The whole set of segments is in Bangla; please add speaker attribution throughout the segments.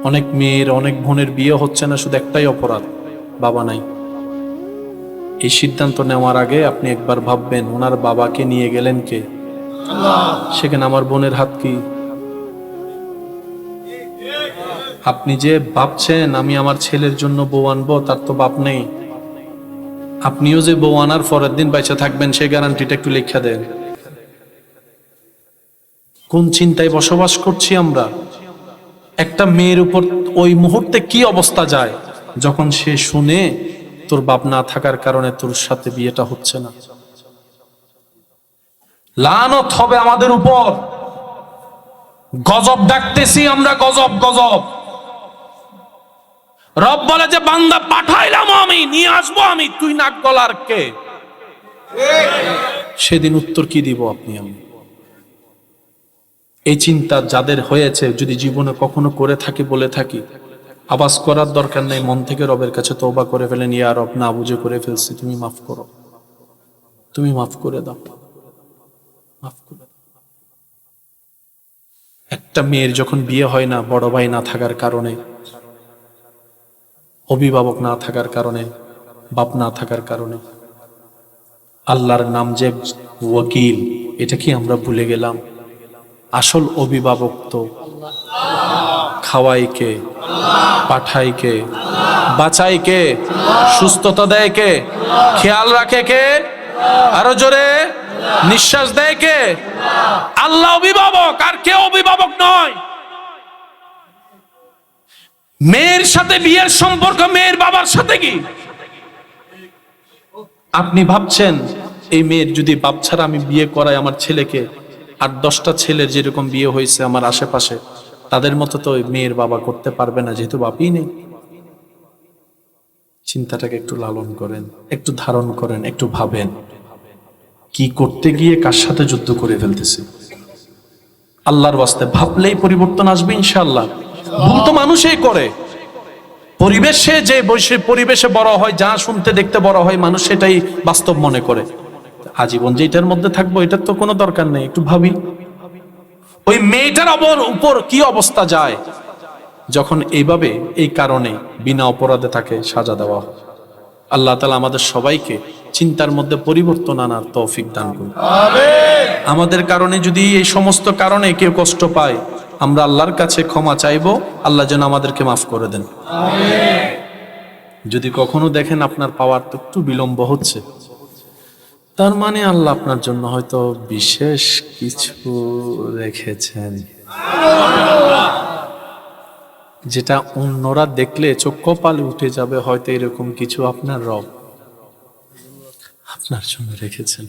Speaker 1: অনেক মেয়ের অনেক বোনের বিয়ে হচ্ছে না, শুধু একটাই অপরাধ, বাবা নাই। এই সিদ্ধান্ত নেওয়ার আগে আপনি একবার ভাববেন ওনার বাবাকে নিয়ে গেলেন কে? সেখানে আমার বোনের হাত কি? আপনি যে ভাবছেন আমি আমার ছেলের জন্য বউ আনবো, তার তো বাপ নেই। আপনিও যে বউ আনার পরের দিন বেঁচে থাকবেন সেই গ্যারান্টিটা একটু লিখে দেন। কোন চিন্তায় বসবাস করছি আমরা? একটা মেয়ের উপর ওই মুহূর্তে কি অবস্থা যায় যখন সে শুনে তোর বাপ না থাকার কারণে তোর সাথে বিয়েটা হচ্ছে না। লানত হবে আমাদের উপর। গজব ডাকতেছি আমরা, গজব গজব। রব বলে যে বান্দা পাঠাইলাম আমি, নিয়ে আসবো আমি, তুই নাক গলার কে? সেদিন উত্তর কি দিব আপনি আমি? এই চিন্তা যাদের হয়েছে, যদি জীবনে কখনো করে থাকি, বলে থাকি, আওয়াজ করার দরকার নেই, মন থেকে রবের কাছে তওবা করে ফেলেন, ইয়া রব না বুঝে করে ফেলছি, তুমি মাফ করো, তুমি মাফ করে দাও, মাফ করে দাও। একটা মেয়ের যখন বিয়ে হয় না, বড় ভাই না থাকার কারণে, অভিভাবক না থাকার কারণে, বাপ না থাকার কারণে, আল্লাহর নাম যে ওয়াকিল, এটা কি আমরা ভুলে গেলাম? আসল অভিভাবক তো খাওয়াই কে, পাঠাই কে, বাঁচাই কে, সুস্থতা দেয় কে, খেয়াল রাখে কে, আরো জোরে নিঃশ্বাস দেয় কে? আল্লাহ অভিভাবক, আর কেউ অভিভাবক নয়। মেয়ের সাথে বিয়ের সম্পর্ক মেয়ের বাবার সাথে কি? আপনি ভাবছেন এই মেয়ের যদি বাপ ছাড়া আমি বিয়ে করাই আমার ছেলেকে, আর 10টা ছেলের যেরকম বিয়ে হয়েছে আমার আশেপাশে, তাদের মতো তো ওই মেয়ের বাবা করতে পারবে না, যেহেতু বাপই নেই। চিন্তাটাকে একটু লালন করেন, একটু ধারণ করেন, একটু ভাবেন কি করতে গিয়ে কার সাথে যুদ্ধ করে ফেলতেছে। আল্লাহর ওয়াস্তে ভাবলেই পরিবর্তন আসবে ইনশাআল্লাহ। ভুল তো মানুষই করে। পরিবেশে যে পরিবেশে বড় হয়, যা শুনতে দেখতে বড় হয়, মানুষ সেটাই বাস্তব মনে করে। আজীবন যে এটার মধ্যে থাকবো, এটার তো কোনো দরকার নেই। একটু ভাবি ওই মেয়েটার উপর কি অবস্থা যায় যখন এইভাবে এই কারণে বিনা অপরাধে তাকে সাজা দেওয়া হয়। আল্লাহ তাআলা আমাদের সবাইকে চিন্তার মধ্যে পরিবর্তন আনার তৌফিক দান করুন। আমিন। আমাদের কারণে যদি এই সমস্ত কারণে কেউ কষ্ট পায়, আমরা আল্লাহর কাছে ক্ষমা চাইবো, আল্লাহ যেন আমাদেরকে মাফ করে দেন। আমিন। যদি কখনো দেখেন আপনার পাওয়ার তো একটু বিলম্ব হচ্ছে, তার মানে আল্লাহ আপনার জন্য হয়তো বিশেষ কিছু রেখেছেন, যেটা অন্যরা দেখলে চোখ কপালে উঠে যাবে। হয়তো এরকম কিছু আপনার রব আপনার জন্য রেখেছেন।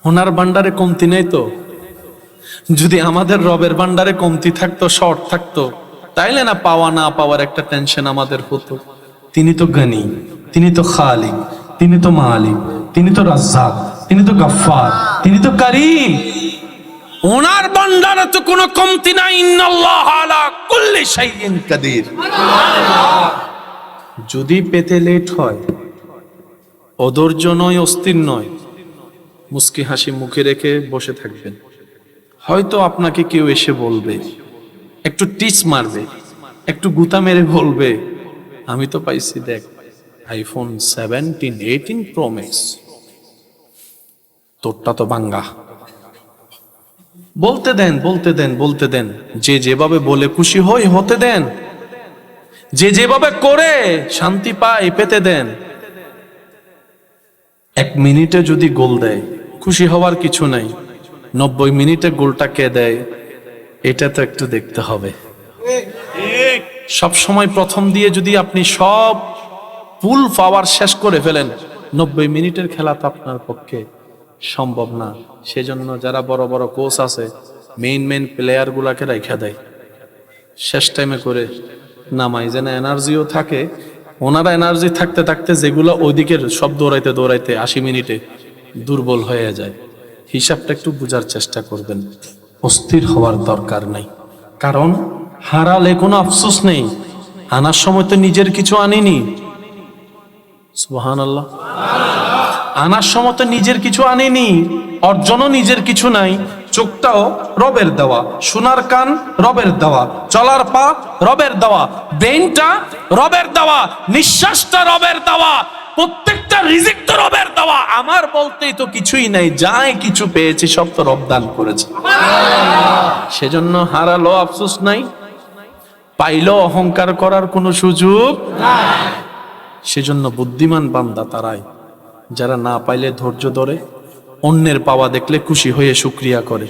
Speaker 1: ওনার ভান্ডারে কমতি নেই তো? যদি আমাদের রবের ভান্ডারে কমতি থাকতো, শর্ট থাকতো, তাইলে না পাওয়া না পাওয়ার একটা টেনশন আমাদের হতো। তিনি তো গনি, তিনি তো খালিক, তিনি তো মালিক, তিনি তো রাজ্জাক, তিনি তো গফফার, তিনি তো করিম। ওনার ভান্ডারে তো কোনো কমতি নাই। ইন্নাল্লাহ আলা কুল্লি শাইইন কাদির। যদি পেতে লেট হয়, অধৈর্য নয়, অস্থির নয়, মুস্কি হাসি মুখে রেখে বসে থাকবেন। হয়তো আপনাকে কেউ এসে বলবে, একটু টিচ মারবে, একটু গুতা মেরে বলবে, আমি তো পাইছি দেখ আইফোন 17, 18 প্রো ম্যাক্স, তোরটা তো ভাঙ্গা। বলতে দেন, বলতে দেন, বলতে দেন। যে যেভাবে বলে খুশি হই হতে দেন, যে যেভাবে করে শান্তি পায় পেতে দেন। 1 মিনিটে যদি গোল দেয়, খুশি হওয়ার কিছু নাই। 90 মিনিটে গোলটা কে দেয়, এটা তো একটু দেখতে হবে। সব সময় প্রথম দিয়ে যদি আপনি সব ফুল পাওয়ার শেষ করে ফেলেন, 90 মিনিটের খেলা তো আপনার পক্ষে সম্ভব না। সেজন্য যারা বড় বড় কোচ আছে, মেইন প্লেয়ার গুলাকে রাখা দেয়, শেষ টাইমে করে নামাই, যেন এনার্জিও থাকে। ওনারা এনার্জি থাকতে থাকতে যেগুলো ওইদিকের সব দৌড়াইতে দৌড়াইতে 80 মিনিটে দুর্বল হয়ে যায়। হিসাবটা একটু বোঝার চেষ্টা করবেন। অস্থির হওয়ার দরকার নাই, কারণ হারালে কোনো আফসোস নেই। আনার সময় তো নিজের কিছু আনিনি। সুবহানাল্লাহ। আনার সময় তো নিজের কিছু আনিনি, অর্জনও নিজের কিছু নাই। চোখটাও রবের দেওয়া, শোনার কান রবের দেওয়া, চলার পা রবের দেওয়া, ব্রেনটা রবের দেওয়া, নিঃশ্বাসটা রবের দেওয়া, প্রত্যেকটা রিজিক তো রবের দেওয়া। আমার বলতেই তো কিছুই নাই, যাই কিছু পেয়েছি সব তো রব দান করেছে। সেজন্য হারালো আফসোস নাই, পাইলো অহংকার করার কোনো সুযোগ নাই। সেজন্য বুদ্ধিমান বান্দা তারাই যারা না পাইলে ধৈর্য ধরে, অন্যের পাওয়া দেখলে খুশি হয়ে শুকরিয়া করে।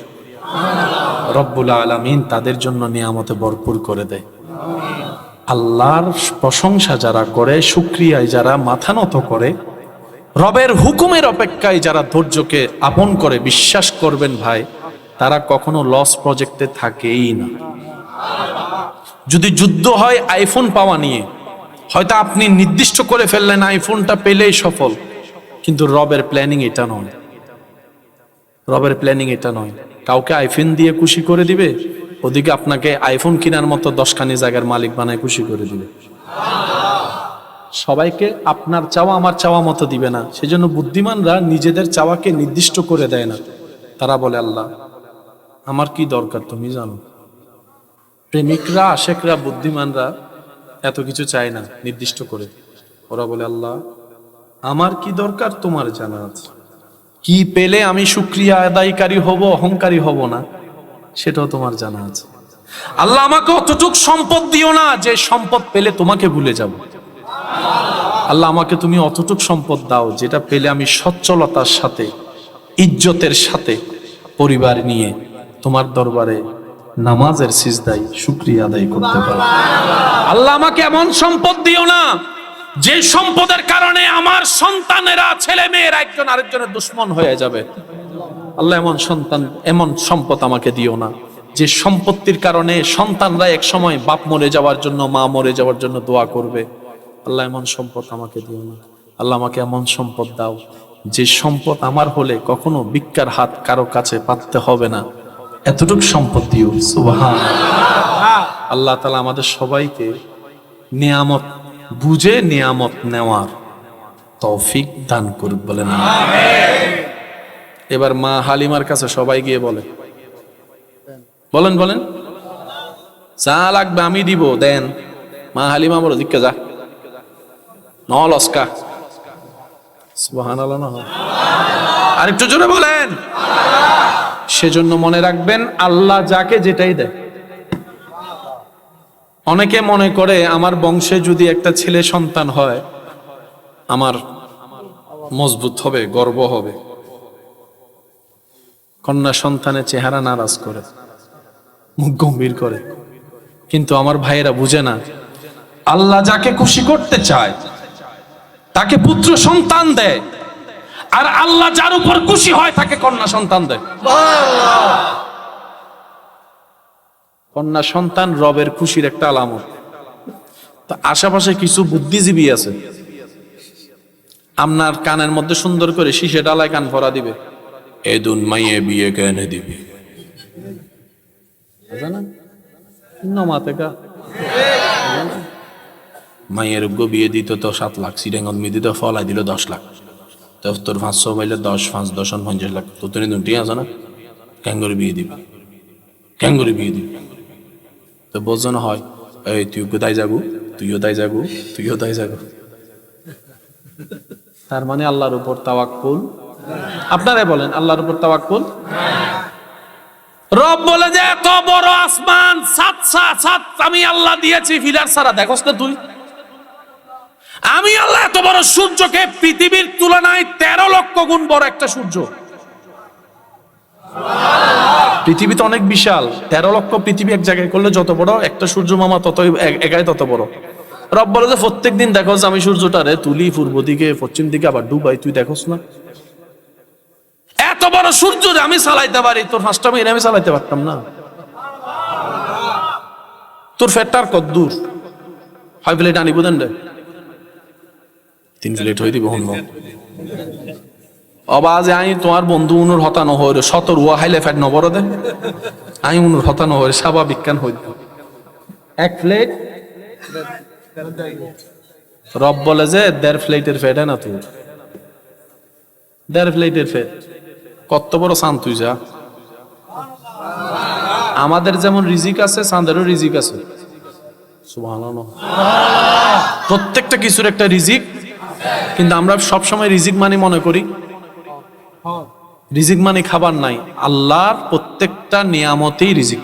Speaker 1: রব্বুল আলামিন তাদের জন্য নিয়ামতে ভরপুর করে দেয়। আল্লাহর প্রশংসা যারা করে, শুকরিয়ায় যারা মাথা নত করে, রবের হুকুমের অপেক্ষায় যারা ধৈর্যকে আপন করে, বিশ্বাস করবেন ভাই, তারা কখনো লস প্রজেক্টে থাকেই না। যদি যুদ্ধ হয় আইফোন পাওয়া নিয়ে, হয়তো আপনি নির্দিষ্ট করে ফেললেন আইফোনটা পেলেই সফল, কিন্তু রবের প্ল্যানিং এটা নয়। রবের প্ল্যানিং এটা নয় কাউকে আইফোন দিয়ে খুশি করে দিবে, ওদিকে আপনাকে আইফোন কেনার মতো 10খানি জায়গার মালিক বানায় খুশি করে দিবে। সবাইকে আপনার চাওয়া আমার চাওয়া মতো দিবে না। সেজন্য বুদ্ধিমানরা নিজেদের চাওয়াকে নির্দিষ্ট করে দেয় না। তারা বলে, আল্লাহ আমার কি দরকার তুমি জানো। প্রেমিকরা, আশেকরা, বুদ্ধিমানরা এত কিছু চায় না নির্দিষ্ট করে। ওরা বলে, আল্লাহ আমার কি দরকার তোমার জানা আছে, কি পেলে আমি শুকরিয়া আদায়কারী হব, অহংকারী হব না, সেটাও তোমার জানা আছে। আল্লাহ আমাকে অতটুক সম্পদ দিও না যে সম্পদ পেলে তোমাকে ভুলে যাব। আল্লাহ আমাকে তুমি অতটুক সম্পদ দাও যেটা পেলে আমি সচ্ছলতার সাথে, ইজ্জতের সাথে পরিবার নিয়ে তোমার দরবারে নামাজের সিজদায় শুকরিয়া আদায় করতে পারো। আল্লাহ আমাকে এমন সম্পদ দিও না যে সম্পদের কারণে আমার সন্তানেরা, ছেলে মেয়েরা একজন আরেকজনের দুশ্মন হয়ে যাবে। আল্লাহ এমন সন্তান, এমন সম্পদ আমাকে দিও না যে সম্পত্তির কারণে সন্তানরা এক সময় বাপ মরে যাওয়ার জন্য, মা মরে যাওয়ার জন্য দোয়া করবে। আল্লাহ এমন সম্পদ আমাকে দিও না। আল্লাহ আমাকে এমন সম্পদ দাও যে সম্পদ আমার হলে কখনো ভিক্ষার হাত কারো কাছে পাততে হবে না, এতটুকু সম্পদ দিও। সুবহানাল্লাহ। আল্লাহ তাআলা আমাদের সবাইকে নিয়ামত বুঝে নিয়ামত নেওয়ার তৌফিক দান করুক, বলেন আমিন। এবার মা হালিমার কাছে সবাই গিয়ে বলে, বলেন বলেন, যা লাগবে আমি দিব, দেন। মা হালিমা বলো, দিকে যা, নলস্কা। সুবহানাল্লাহ না, আরেকটু জোরে বলেন। সেজন্য মনে রাখবেন, আল্লাহ যাকে যেটাই দেয়। অনেকে মনে করে আমার বংশে যদি একটা ছেলে সন্তান হয় আমার মজবুত হবে, গর্ব হবে। কন্যা সন্তানের চেহারা নারাজ করে, মুখ গম্ভীর করে, কিন্তু আমার ভাইয়েরা বুঝে না, আল্লাহ যাকে খুশি করতে চায় তাকে পুত্র সন্তান দেয়, আর আল্লাহ যার উপর খুশি হয় তাকে কন্যা সন্তান দেয়। কন্যা সন্তান রবের খুশির একটা আলামত। তো আশেপাশে কিছু বুদ্ধিজীবী আছে, আপনার কানের মধ্যে সুন্দর করে শীষে ডালায় কান ভরা দিবে, এদুন মাইয়ে বিয়ে কেনে দিবি, মাইয়ের বিয়ে দিত তো 7 লাখ, সিডেঙ্গন মি দিত ফলাই দিল 10 লাখ, তো তোর 500 পাইলে 10 5 10 50 লাখ, তো তুমি দুটি আছে না, ক্যাঙ্গুরি বিয়ে দিবি, ক্যাঙ্গুরি বিয়ে দিবি। তো বোঝানো হয়, এই তুই কোথায় যাবো, তুইও তাই যাবো, তুইও তাই যাবো। তার মানে আল্লাহর উপর তাওয়াক্কুল। আপনারাই বলেন, আল্লাহর উপর তাওয়াক্কুল। রব বলে যে এত বড় আসমান, সাত আমি আল্লাহ দিয়েছি, ফিলার ছাড়া দেখোস না তুই। আমি আল্লাহ এত বড় সূর্যকে পৃথিবীর তুলনায় 13 লক্ষ গুণ বড় একটা সূর্য। পৃথিবী তো অনেক বিশাল, 13 লক্ষ পৃথিবী এক জায়গায় করলে যত বড় একটা সূর্য মামা ততই একাই তত বড়। রব বলে যে প্রত্যেকদিন দেখোস আমি সূর্যটারে তুলি পূর্ব দিকে, পশ্চিম দিকে, আবার ডুবাই, তুই দেখোস না। এত বড় সূর্য আমি চালাইতে পারি, তোর 5টা মিনিট আমি চালাইতে পারতাম না। তোর ফেটটার কত দূর, 5 প্লেট আনিব দেন রে, 3 প্লেট হয়ে দিব হন অবাজে। আমি তোমার বন্ধু উনুর হতানো হয়ে 17 হাইলে ফ্যাট নবর দে, আমি উনুর হতানো হয়ে স্বাভাবিক কান হইত 1 প্লেট। রব বলে যে 1.5 প্লেটের ফ্যাট না, তুই 1.5 প্লেটের ফ্যাট কত বড় চান তুই, যা আমাদের যেমন রিজিক আছে চাঁদেরও রিজিক আছে। সুবহানাল্লাহ। প্রত্যেকটা কিছুর একটা রিজিক, কিন্তু আমরা সবসময় রিজিক মানে মনে করি রিজিক মানে খাবার নাই। আল্লাহর প্রত্যেকটা নিয়ামতেই রিজিক।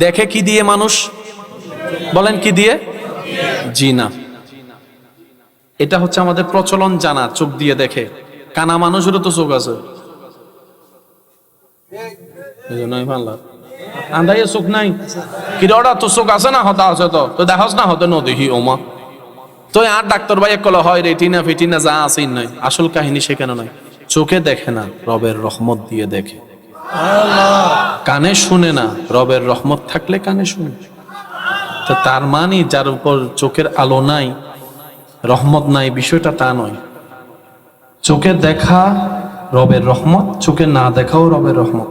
Speaker 1: দেখে কি দিয়ে মানুষ? বলেন কি দিয়ে? জি না, এটা হচ্ছে আমাদের প্রচলন জানা, চোখ দিয়ে দেখে। কানা মানুষেরও তো চোখ আছে, আন্দাই চোখ নাই কি ওটা তো চোখ আছে না, হতা আছে তো তো দেখাস না, হতে নদেহি ওমা তো আর ডাক্তার ভাই কল হয় রেটিনা ফিটিনা যা আছে নয়, আসল কাহিনী সেখানে নয়। চোখে দেখে না, রবের রহমত দিয়ে দেখে। কানে শুনে না, রবের রহমত থাকলে কানে শুনে। তো তার মানে যার উপর চোখের আলো নাই, রহমত নাই, বিষয়টা তা নয়। চোখে দেখা রবের রহমত, চোখে না দেখাও রবের রহমত।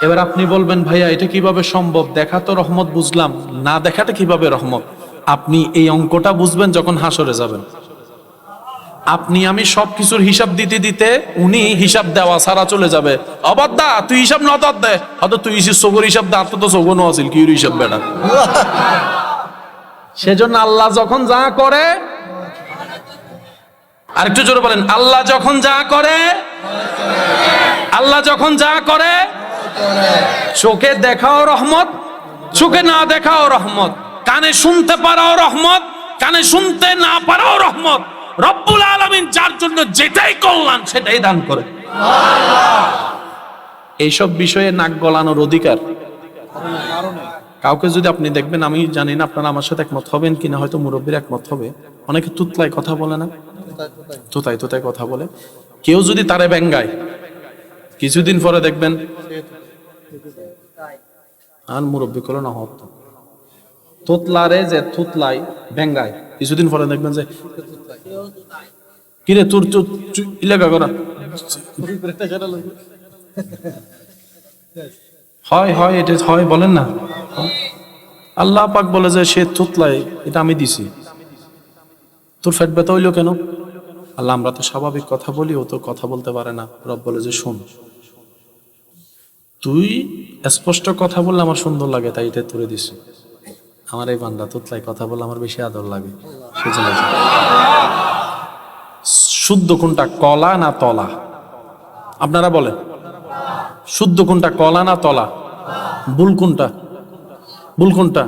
Speaker 1: এবার আপনি বলবেন ভাইয়া এটা কিভাবে সম্ভব? দেখা তো রহমত বুঝলাম, না দেখাটা কিভাবে রহমত? আপনি এই অঙ্কটা বুঝবেন যখন হাসরে যাবেন। আপনি আমি সবকিছুর হিসাব দিতে দিতে উনি হিসাব দেওয়া ছাড়া চলে যাবে। অবাদ্দা তুই হিসাব না দে, হয়তো তুই চোখের হিসাব দে, আর তো চোখ ন আছিল কি হিসাব বেড়া। সেজন্য আল্লাহ যখন যা করে, আরেকটু জোরে বলেন, আল্লাহ যখন যা করে, আল্লাহ যখন যা করে, চোখে দেখাও রহমত, চোখে না দেখাও রহমত, কানে শুনতে পারাও রহমত, কানে শুনতে না পারাও রহমত। রব্বুল আলামিন যার জন্য যেটাই কল্যাণ সেটাই দান করে। এইসব বিষয়ে নাক গলানোর অধিকার কাউকে যদি আপনি দেখবেন, আমি জানি না আপনারা আমার সাথে একমত হবেন কিনা, হয়তো মুরব্বীর একমত হবে, অনেকে তুতলায় কথা বলে না, তোতায় তোতায় কথা বলে। কেউ যদি তারে ব্যঙ্গায়, কিছুদিন পরে দেখবেন আর মুরব্বী করো না হতো তোতলারে যে তুতলাই ব্যঙ্গায়, কিছুদিন পরে দেখবেন যে কিরে তোর ইলাকা করা হয় হয়, এটা হয়, বলেন না। আল্লাহ পাক বলে যে সে তুতলাই, এটা আমি দিছি, তোর ফ্যাট ব্যথা হইলো কেন? আল্লাহ আমরা তো স্বাভাবিক কথা বলি, ও তো কথা বলতে পারে না। রব বলে যে শোন, তুই স্পষ্ট কথা বললে আমার সুন্দর লাগে, তাই এটা তুলে দিছি। আমার এই বান্দা তুতলাই কথা বললে আমার বেশি আদর লাগে, সেজন্য। শুদ্ধ কোনটা, কলা না তলা? আপনারা বলেন শুদ্ধ কোনটা, কলা না তলা? ভুল কোনটা? ভুল কোনটা?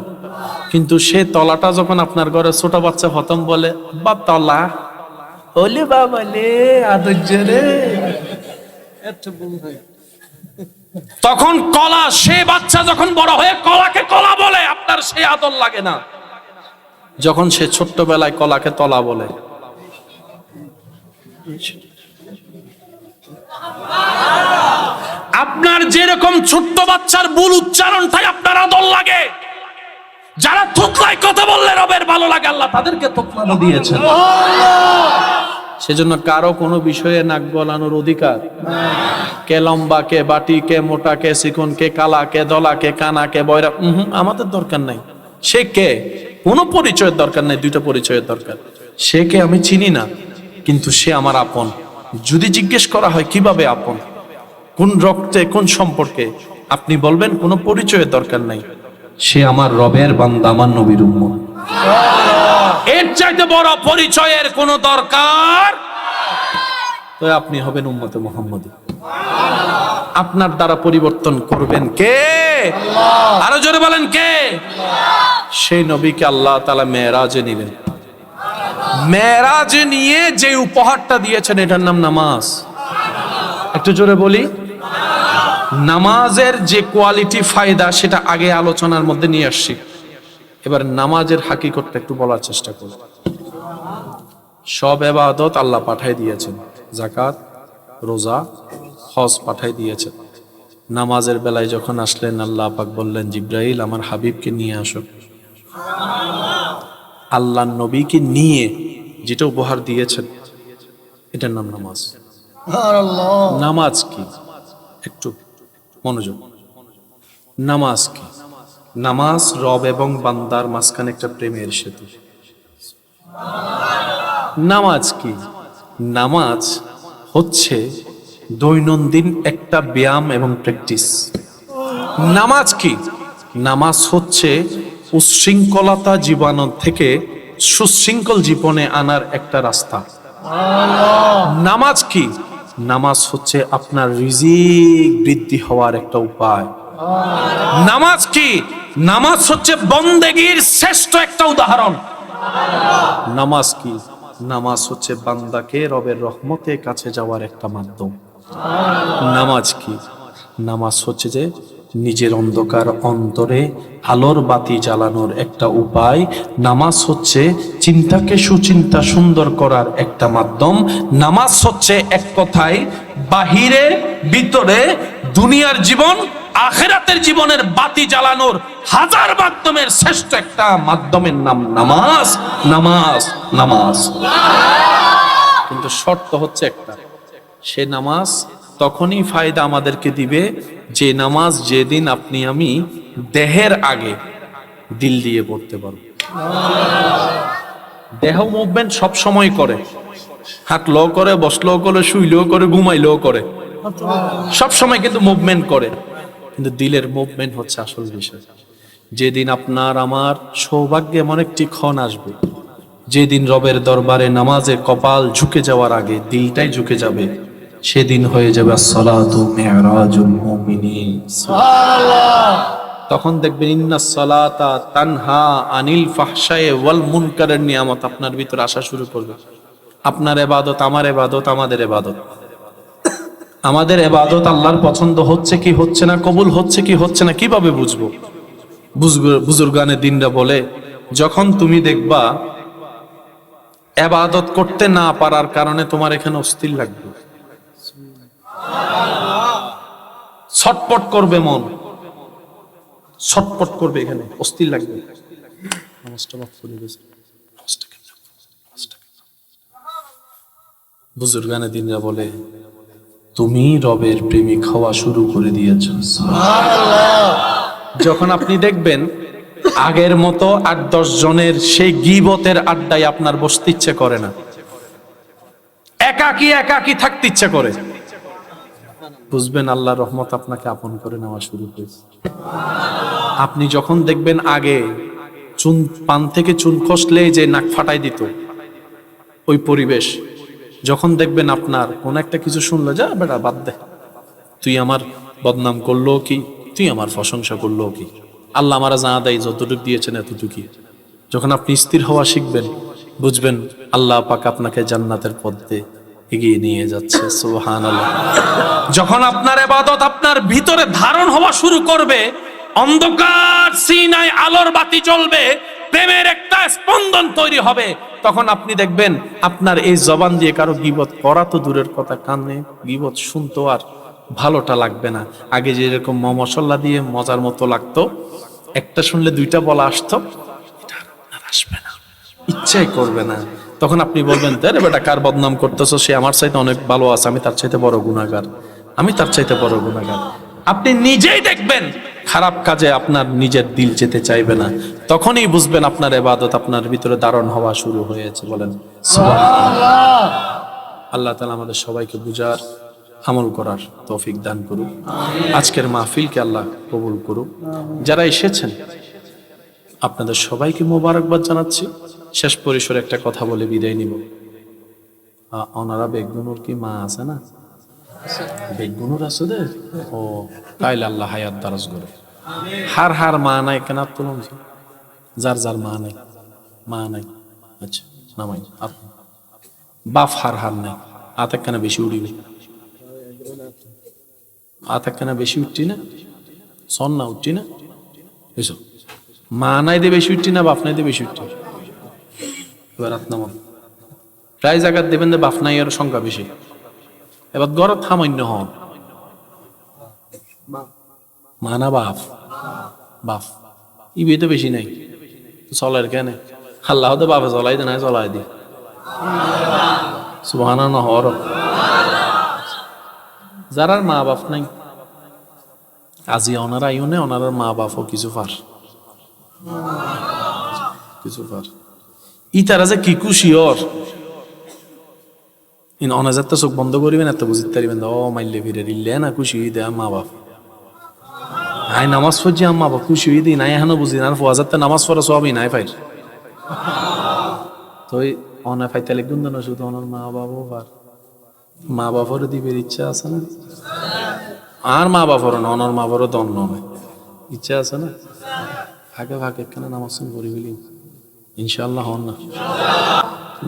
Speaker 1: কিন্তু সে তলাটা যখন আপনার ঘরে ছোট বাচ্চা হতম বলে বা তলা ওলে বাবা লে আদর্যরে, তখন কলা, সে বাচ্চা যখন বড় হয়ে কলাকে কলা বলে, আপনার সে আদর লাগে না। যখন সে ছোট্টবেলায় কলাকে তলা বলে, আপনার যেরকম ছোট্ট বাচ্চার ভুল উচ্চারণটাই আপনার আদর লাগে, যারা থুতলায় কথা বললে রবের ভালো লাগে, আল্লাহ তাদেরকে তোতলানো দিয়েছেন। সেজন্য কারো কোনো বিষয়ে নাক গলানোর অধিকার, কে লম্বা, কে বাটি, কে মোটা, কে চিকন, কে কালা, কে দলা, কে কানা, কে বয়রা, আমাদের দরকার নাই। সে কে, কোনো পরিচয়ের দরকার নাই, দুইটা পরিচয়ের দরকার। সে কে আমি চিনি না, কিন্তু সে আমার আপন। যদি জিজ্ঞেস করা হয় কিভাবে আপন, কোন রক্তে, কোন সম্পর্কে, আপনি বলবেন কোনো পরিচয়ের দরকার নাই, সে আমার রবের বান্দা, আমার নবীর উম্মত। এর চাইতে বড় পরিচয়ের কোনো দরকার, তো আপনি হবেন উম্মতে মুহাম্মদী। আপনার দ্বারা পরিবর্তন করবেন কে? আল্লাহ। আরো জোরে বলেন কে? আল্লাহ। সেই নবীকে আল্লাহ তাআলা মেরাজে নিবেন। মেরাজে নিয়ে যে উপহারটা দিয়েছেন, এটার নাম নামাজ। একটু জোরে বলি, নামাজের যে কোয়ালিটি, ফায়দা, সেটা আগে আলোচনার মধ্যে নিয়ে আসছি। এবার নামাজের হাকিকতটা একটু বলার চেষ্টা করব। সব ইবাদত আল্লাহ পাঠাই দিয়েছেন, যাকাত, রোজা, হজ পাঠাই দিয়েছেন। নামাজের বেলায় যখন আসলেন, আল্লাহ পাক বললেন জিব্রাইল আমার হাবিবকে নিয়ে আসো। আল্লাহ নবীকে নিয়ে যেটা উপহার দিয়েছেন, এটার নাম নামাজ। নামাজ কি? একটু মনোযোগ। নামাজ কি? নামাজ রব এবং বান্দার মাঝখানে একটা প্রেমের সেতু। নামাজ কি? নামাজ হচ্ছে দৈনন্দিন একটা ব্যায়াম এবং প্র্যাকটিস। নামাজ কি? নামাজ হচ্ছে উচ্ছৃঙ্খলতা জীবন থেকে সুশৃঙ্খল জীবনে আনার একটা রাস্তা। নামাজ কি? নামাজ হচ্ছে আপনার রিজিক বৃদ্ধি হওয়ার একটা উপায়। নামাজ কি? নামাজ হচ্ছে বন্দেগীর শ্রেষ্ঠ একটা উদাহরণ। নামাজ কি? নামাজ হচ্ছে বান্দাকে রবের রহমতের কাছে যাওয়ার একটা মাধ্যম। নামাজ কি? নামাজ হচ্ছে যে নিজের অন্ধকার অন্তরে আলোর বাতি জ্বালানোর একটা উপায়। নামাজ হচ্ছে চিন্তাকে সুচিন্তা সুন্দর করার একটা মাধ্যম। নামাজ হচ্ছে এক কথায় বাহিরে ভিতরে দুনিয়ার জীবন আখিরাতের জীবনের বাতি জ্বালানোর হাজার মাধ্যমের শ্রেষ্ঠ একটা মাধ্যমের নাম নামাজ। নামাজ নামাজ কিন্তু শর্ত হচ্ছে একটা, সে নামাজ তখনই ফায়দা আমাদেরকে দিবে যে নামাজ যেদিন আপনি আমি দেহের আগে দিল দিয়ে পড়তে পারবো। দেহ মুভমেন্ট সব সময় করে, হাঁটলেও করে, বসলেও করে, শুইলেও করে, ঘুমাইলেও করে, সব সময় কিন্তু মুভমেন্ট করে, কিন্তু দিলের মুভমেন্ট হচ্ছে আসল বিষয়। যেদিন আপনার আমার সৌভাগ্যে এমন একটি ক্ষণ আসবে, যেদিন রবের দরবারে নামাজে কপাল ঝুঁকে যাওয়ার আগে দিলটাই ঝুঁকে যাবে, সেদিন হয়ে যাবে আসসালাতু মিরাজুল মুমিনিন। সুবহানাল্লাহ। তখন দেখবেন ইন্নাস সালাতা তানহা আনিল ফাহশায়ে ওয়াল মুনকারের নিয়ামত আপনার ভিতর আসা শুরু করবে। আপনার ইবাদত আমার ইবাদত, আমাদের ইবাদত, আমাদের ইবাদত আল্লাহর পছন্দ হচ্ছে কি হচ্ছে না, কবুল হচ্ছে কি হচ্ছে না কিভাবে বুঝবো? বুজুর্গানে দিনরা বলে, যখন তুমি দেখবা ইবাদত করতে না পারার কারণে তোমার এখানে অস্থির লাগবে, ছটপট করবে, মন ছটপট করবে, এখানে অস্থির লাগবে। বুজুর্গানে দিনরা বলে, তুমি রবের প্রেমিক হওয়া শুরু করে দিয়েছ। যখন আপনি দেখবেন আগের মতো 8-10 জনের সেই গীবতের আড্ডায় আপনার বসতে ইচ্ছে করে না, একাকী একাকী থাকতে ইচ্ছে করে, বুঝবেন আল্লাহর রহমত আপনাকে আপন করে নেওয়া শুরু হয়েছে। আপনি যখন দেখবেন আগে চুন পান থেকে চুন খসলে যে নাক ফাটাই দিত ওই পরিবেশ, যখন দেখবেন আপনার কোন একটা কিছু শুনলো, যা বেটা বাদ দে, তুই আমার বদনাম করলো কি, তুই আমার প্রশংসা করলো কি, আল্লাহ আমারা জানা দেয় যতটুকু দিয়েছেন এতটুকুই। যখন আপনি স্থির হওয়া শিখবেন, বুঝবেন আল্লাহ পাক আপনাকে জান্নাতের পথে এগিয়ে নিয়ে যাচ্ছে। সুবহানাল্লাহ। যখন আপনার ইবাদত আপনার ভিতরে ধারণ হওয়া শুরু করবে, অন্ধকার সিনায় আলোর বাতি জ্বলবে, প্রেমের একটা স্পন্দন তৈরি হবে, তখন আপনি দেখবেন আপনার এই জবান দিয়ে কারো গীবত করা তো দূরের কথা, কানে গীবত শুনতো আর ভালোটা লাগবে না। আগে যেরকম মশলা দিয়ে মজার মতো লাগতো, একটা শুনলে 2টা বলা আসতো, এটা আর আসবে না, ইচ্ছাই করবে না। তখন আপনি বলবেন, আরে বেটা কার বদনাম করতেছো, সে আমার চাইতে অনেক ভালো আছে, আমি তার চাইতে বড় গুনাহগার, আমি তার চাইতে বড় গুনাহগার। আপনি নিজেই দেখবেন খারাপ কাজে আপনার নিজের দিল যেতে চাইবে না, তখনই বুঝবেন আপনার ইবাদত আপনার ভিতরে ধারণ হওয়া শুরু হয়েছে। বলেন সুবহানাল্লাহ। আল্লাহ তাআলা আমাদের সবাইকে বুঝার আমল করার তৌফিক দান করুক। আজকের মাহফিলকে আল্লাহ কবুল করুক। যারা এসেছেন আপনাদের সবাইকে মোবারকবাদ জানাচ্ছি। শেষ পরিসরে একটা কথা বলে বিদায় নিব। ওনারা বেগুনুর কি মা আছে না? বেগুনুর আছে দে, ও তাইলে আল্লাহ হায়াত দারাজ করে। হার হার মা নাই কেন তুলুন, যার যার মা নাই, মা নাই, আচ্ছা নামাই আপনি বাপ হার হার নাই, আতেক কেন বেশি উড়িবে, আতেক কেন বেশি উঠছি না, সন না উঠছি না, এসব মা নাই দিয়ে বেশি উঠছি না, বাপ নাই দিয়ে বেশি উঠছি। এবার আপনার প্রায় জায়গায় দেবেন যে বাপ নাই এর সংখ্যা বেশি। এবার গড় সামান্য হন, মা না বাপ, বাপ ইবে তো বেশি নাই, চলের কেন আল্লাহ তো বাপে চলাই দে, না চলাই দি সুবহানাল্লাহ হর। যারা মা বাপ নাই আজি ওনারা আইনে, ওনার মা বাপও কিছু পার, কিছু পার। ই তারা যে কি খুশি ওর অনাজার তো চোখ বন্ধ করিবেন, এত বুঝতে পারবেন ও মাইলে ফিরে দিলে না খুশি দেয়া মা বাপ। আই নামাজ পড়ছি আম্মা বা খুশি হয়ে দিই নাই এখনো বুঝি না ফোয়াজাতে নামাজ পড়া সবই নাই ফাইর তো অনে ফাইতে লিখুন না শুধু অনার মা বাবা আর মা বাবারও দিবের ইচ্ছা আছে না আর মা বাবারও না অনার মা বাবারও দন নয় ইচ্ছা আছে না ফাঁকে ফাঁকে কেন নামাজ পড়ি বলি ইনশাল্লাহ হন না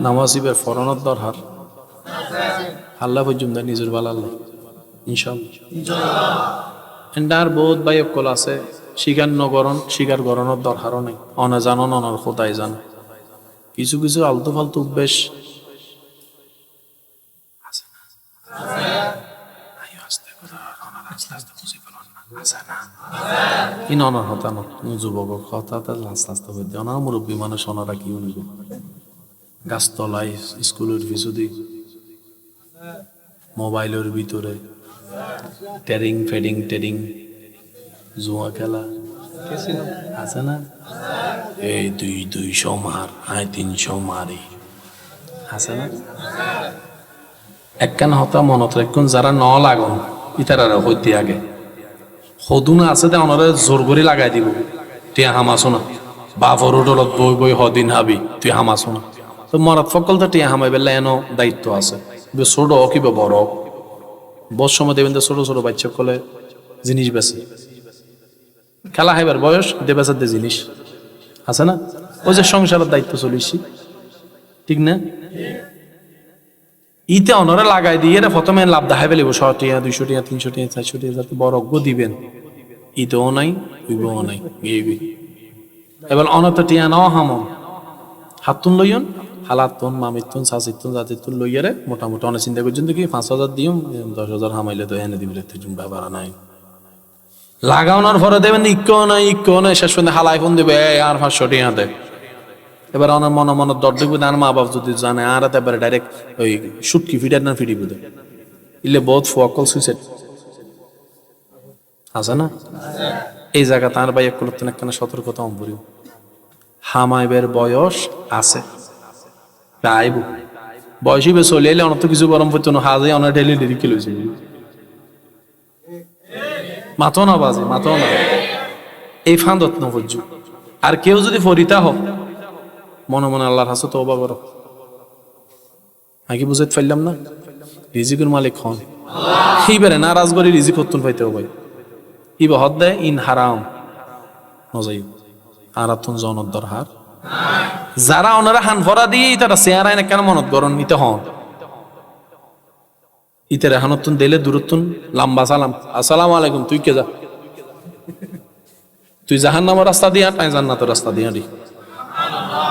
Speaker 1: নামাজ ইবের ফরনত দরকার আল্লাহ পর্যন্ত নিজের বাল আল্লাহ ইনশাল্লাহ আর বহুত ভাই অকল আছে স্বীকার নগরণ স্বীকার গরণের দরকারও নেই অনে জানন অনর খোদাই জানে কিছু কিছু আলতু ফালতু অভ্যেস যুবক কথা আস্তে আস্তে হইতে অনার মুরব্বী মানুষ ওনারা কি উনিব গাছতলায় স্কুলের পিছুদি মোবাইলের ভিতরে টেরিং ফেডিং টেরিং জুয়া খেলা আছে না এই 200 মার আয় 300 মারি আছে না একখান হতা মনত রাখুন যারা ন লাগুন ইতারা হইতে আগে সদুনা আছে তে অনরে জোর করে লাগাই দিব তুই হামাছো না বাপর উডলত বই বই হদিন হাবি তুই হামাছো না তো মরাত ফকল তো টিয়া হামাই বেলা এনো দায়িত্ব আছে ছোট কিবা বড় বস সময় দেবেন তো ছোট ছোট বাচ্চা কলে জিনিস বেছে খেলা হাইবার বয়স দেবেচার দে জিনিস আছে না ওই যে সংসারের দায়িত্ব চলিছি ঠিক না ইতে অনরে লাগাই দিয়ে প্রথমে লাভ দেখাই ফেলিব 100 টিয়া 200 টিয়া 300 টিয়া 400 টিয়া যাতে বড় অজ্ঞ দিবেন ইতেও নাই উইবও নাই গেবি এবার অনত টিয়া নাও হামন হাতুন লইয়ন হালাতুন মামিতুন সাসিতুন জাতিতুন লইয়ারে মোটামুটি অনেক চিন্তা করছেন কি 5000 দিও 10000 হামাইলে তো এনে দিবি তুই ব্যাপার নাই লাগানোর পরে দেবেন ইক্কো নাই শেষ পর্যন্ত হালাই ফোন দেবে আর 500 টিয়া দে এবার আমার মনে দর দেখবে আর মা বাপ যদি জানে আর এবারে ডাইরেক্ট ওই সুটকি ফিডার না ফিডিব দে ইলে বহুত ফকল সুইসাইড আছে না এই জায়গা তার ভাই এক করতে না সতর্কতা অম্বরি হামাইবের বয়স আছে তাইব বয়সী বে চলে এলে অনেক কিছু গরম পড়তো না হাজে অনেক ডেলি ডেলি কিলো মাতো না বাজে মাতো না এই ফান্দত না বুঝু আর কেউ যদি ফরিতা হোক মনে মনে আল্লাহর হাসে তওবা করো আগে বুঝাইতে পারলাম না রিজিকের মালিক হন এইবারে নারাজ করে রিজিক হতুন পাইতে হবে ইবা হদ দেয় ইন হারাম নজাই আরাতুন জনত দরহার যারা ওনারা হান ভরা দিয়ে তারা চেয়ারায় না কেন মনত গরম নিতে হন ইতের হানতুন দিলে দূরতুন লম্বা সালাম আসসালামু আলাইকুম তুই কে যা তুই জাহান্নামের রাস্তা দিয়া তাই জান্নাতের রাস্তা দিয়া দি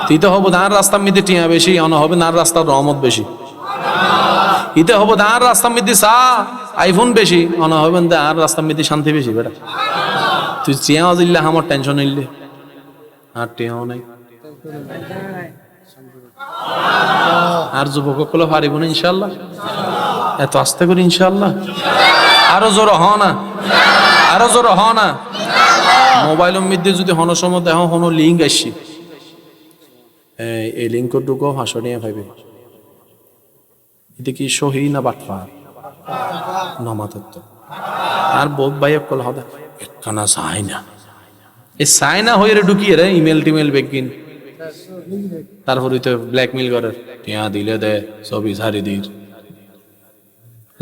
Speaker 1: তুই তো হবো দাঁড় রাস্তা মিদি টিয়া বেশি অনা হবে নার রাস্তার রহমত বেশি ইতে হবো দাঁড় রাস্তা মিদি সা আইফোন বেশি অনা হবে আর রাস্তা মিদি শান্তি বেশি বেটা তুই চিয়া দিল্লে আমার টেনশন নিলে আর টিয়াও নাই আর যুবক গুলো পারিব না ইনশাল্লাহ এত আস্তে করি ইনশাল্লাহ আরো জোর হ না আরো জোর হ না মোবাইলের মধ্যে যদি হন সময় দেখো হন লিঙ্ক আসছি এই লিঙ্কর ঢুকো 500 টাকা পাইবে এটা কি সহি না বাটফা নমাতের তো আর বহুত ভাই কল হবে একখানা চাই না এই চাই না হয়ে ঢুকিয়ে রে ইমেল টিমেল বেগিন তারপরে তো ব্ল্যাকমেল করে টিয়া দিলে দে ছবি ছাড়ি দির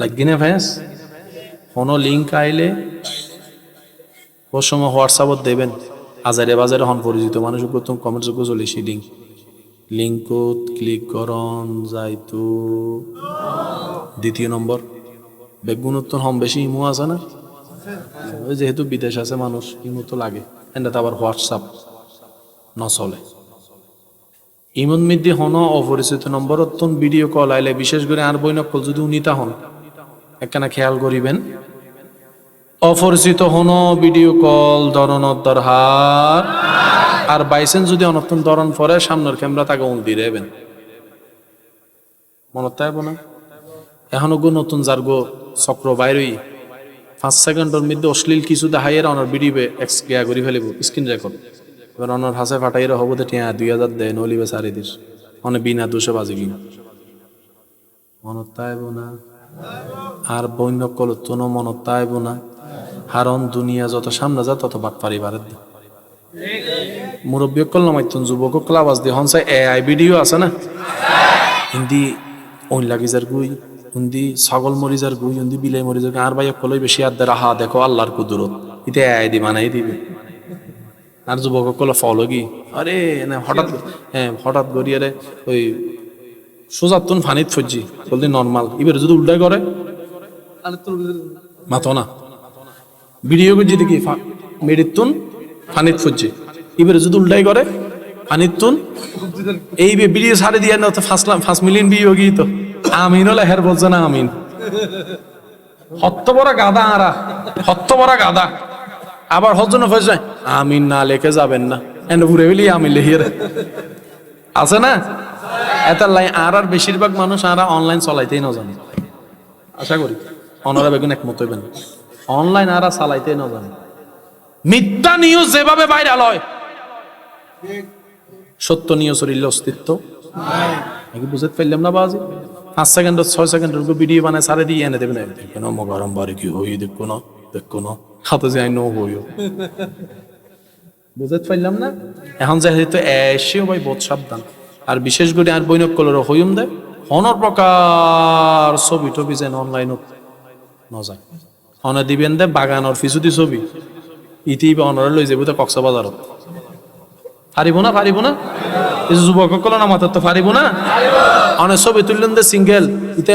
Speaker 1: লাগি না ভাইস কোনো লিঙ্ক আইলে ও সময় হোয়াটসঅ্যাপত দেবেন আজারে বাজারে হন পরিচিত মানুষ প্রথম কমেন্ট যোগ্য চলেছি লিঙ্কত ক্লিক করন যাইতো দ্বিতীয় নম্বর বেগুনোত্তর হম বেশি ইমো আছে না ওই যেহেতু বিদেশ আছে মানুষ ইমো তো লাগে এটা তো আবার হোয়াটসঅ্যাপ নচলে ইমন মধ্যে হন অপরিচিত নম্বর ভিডিও কল আইলে বিশেষ করে আর বই নকল যদি উনিতা হন একখানা খেয়াল করিবেন অপরিচিত হন ভিডিও কল ধরনের দরহার আর বাইসেন যদি অনর্থন ধরন পরে সামনের ক্যামেরা তাকে উল দিয়ে দেবেন মনে থাকবো না এখনো গো নতুন যার গো চক্র বাইরই 5 সেকেন্ডের মধ্যে অশ্লীল কিছু দেখাইয়ের অনার ভিডিও এক্সক্রিয়া করে ফেলিব স্ক্রিন রেকর্ড এবার অনার হাসে ফাটাইয়ের হবো তো টিয়া 2000 দেয় নলিবে সারি দিস অনেক বিনা দোষে বাজে কিনা মনে থাকবো না আর বন্য কলতনো মনে থাকবো না কারণ দুনিয়া যত সামনে যা তত বাটপারি বাড়ে দেয়। মুরব্বী করলাম যুবক আওয়াজ দিয়ে হনসাই এআই ভিডিও আছে না, হিন্দি ওই লাগিজার গুই, হিন্দি ছাগল মরিজার গুই, হিন্দি বিলাই মরিজার গুই, আর ভাই কলই বেশি আর দে রাহা দেখো আল্লাহর কুদরত, ইতে এআই দি বানাই দিবে। আর যুবক কলে ফলো কি আরে না হঠাৎ গড়িয়ে রে ওই সোজাতুন ফানিত ফজি বলতে নর্মাল, এবার যদি উল্টাই করে মাতো না ভিডিও করছি দেখি মেডিতুন ফানিত ফজি, এবার যদি উল্টাই করে ফানিতুন এই ভিডিও ছাড়ে দিয়ে না তো 5 মিলিয়ন ভিউ গিয়ে তো আমিন হলে হের বলছে না আমিন। হত্ত বড় গাদা আরা, হত্ত বড় গাদা। আবার হজন ফজয় আমিন না লেখে যাবেন না, এনে ঘুরে ফেলি আমিন লেখিয়ে আছে না। এত লাই আর বেশিরভাগ মানুষ আরা অনলাইন চলাইতেই না জানে। আশা করি অনারা বেগুন একমত হইবেন, অনলাইন আরা চালাইতেই না জানে। মিথ্যা নিউজ যেভাবে ভাইরাল হয়, সত্য নিউজের অস্তিত্ব নাকি বুঝতে পারলাম না বাজি। 5 সেকেন্ড 6 সেকেন্ডের ভিডিও বানায় সারে দিয়ে এনে দেবেন, দেখুন মগরম বারে কি হই দেখো না হাতে যাই নো হইও, বুঝতে পারলাম না। এখন যেহেতু এসেও ভাই বহুত সাবধান, আর বিশেষ করে আর বৈনক কলর হইম দেয় অনর প্রকার ছবি টবি যেন অনলাইনত ন যায়, অনে দিবেন দে বাগানোর ফিসুদি ছবি ইতি অনরে লই যাবো তো কক্সবাজারত। পারিব না এই যুবক কল না মাথার তো পারিব না, অনেক ছবি তুললেন দে সিঙ্গেল ইতে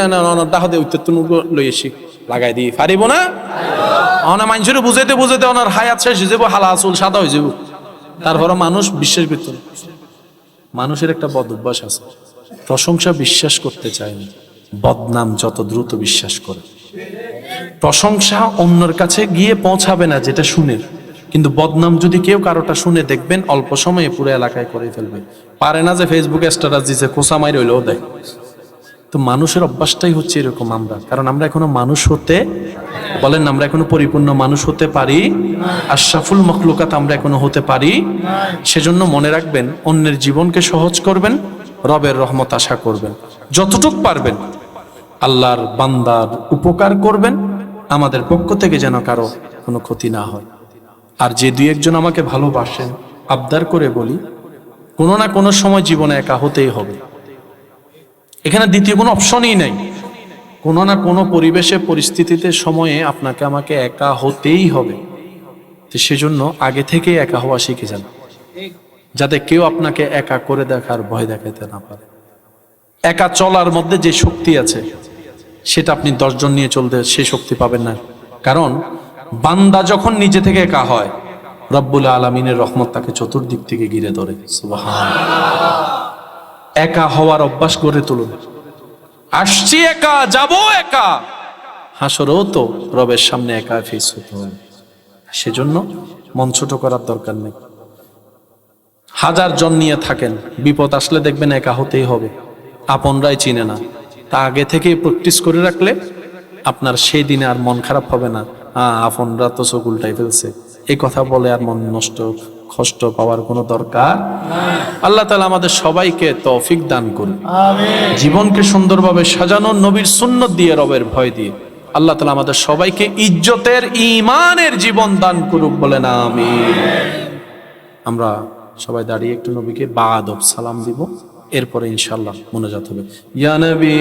Speaker 1: দাহ দে উত্তর লই এসি লাগাই দিই, পারিব না। অনেক মানুষের বুঝাইতে ওনার হায়াত শেষ হয়ে যাবো, হালা চুল সাদা হয়ে যাব, তারপরে মানুষ বিশ্বাস করত না। মানুষের একটা বদ অভ্যাস আছে, প্রশংসা বিশ্বাস করতে চায় না, বদনাম যত দ্রুত বিশ্বাস করে। প্রশংসা অন্যের কাছে গিয়ে পৌঁছাবে না যেটা শুনে, কিন্তু বদনাম যদি কেউ কারোটা শুনে দেখবেন অল্প সময়ে পুরো এলাকায় করে ফেলবে। পারে না যে ফেসবুকে স্ট্যাটাস দিছে কোসা মাইর হইলেও দেয়। তো মানুষের অভ্যাসটাই হচ্ছে এরকম আমরা, কারণ আমরা এখনো মানুষ হতে বলেন, আমরা এখনো পরিপূর্ণ মানুষ হতে পারি, আশরাফুল মখলুকাত আমরা এখনো হতে পারি। সেজন্য মনে রাখবেন, অন্যের জীবনকে সহজ করবেন, রবের রহমত আশা করবেন, যতটুক পারবেন আল্লাহর বান্দার উপকার করবেন, আমাদের পক্ষ থেকে যেন কারো কোনো ক্ষতি না হয়। আর যে দুই একজন আমাকে ভালোবাসেন, আবদার করে বলি, কোনো না কোনো সময় জীবনে একা হতেই হবে, এখানে দ্বিতীয় কোনো অপশনই নাই। কোনো না কোনো পরিবেশে পরিস্থিতিতে সময়ে আপনাকে আমাকে একা হতেই হবে। তো সেজন্য আগে থেকেই একা হওয়া শিখে যান, যাতে কেউ আপনাকে একা করে দেখার ভয় দেখাতে না পারে। একা চলার মধ্যে যে শক্তি আছে সেটা আপনি 10 জন নিয়ে চলতে সেই শক্তি পাবেন না। কারণ বান্দা যখন নিজে থেকে একা হয়, রব্বুল আলামিনের রহমত তাকে চতুর্দিক থেকে ঘিরে ধরে। সুবহানাল্লাহ। একা হওয়ার অভ্যাস গড়ে তুলুন। আসছি একা, যাব একা, হাসরেও তো রবের সামনে একা ফেস হতে হবে। সেজন্য মন ছোট করার দরকার নেই। 1000 জন নিয়ে থাকেন, বিপদ আসলে দেখবেন একা হতেই হবে, আপনরাই চিনে না। তা আগে থেকেই প্র্যাকটিস করে রাখলে আপনার সেই দিনে আর মন খারাপ হবে না, আপনরা তো চোখ উল্টাই ফেলছে, এই কথা বলে আর মন নষ্ট কষ্ট পাওয়ার কোনো দরকার। আল্লাহ তাআলা আমাদের সবাইকে তৌফিক দান করুন, আমিন। জীবনকে সুন্দরভাবে সাজানো, নবীর সুন্নত দিয়ে, রবের ভয় দিয়ে আল্লাহ তাআলা আমাদের সবাইকে ইজ্জতের ঈমানের জীবন দান করুক, বলেন আমিন। আমরা সবাই দাঁড়িয়ে একটু নবীকে বা'আদব সালাম দিব, এরপরে ইনশাআল্লাহ মুনাজাত হবে। ইয়া নবী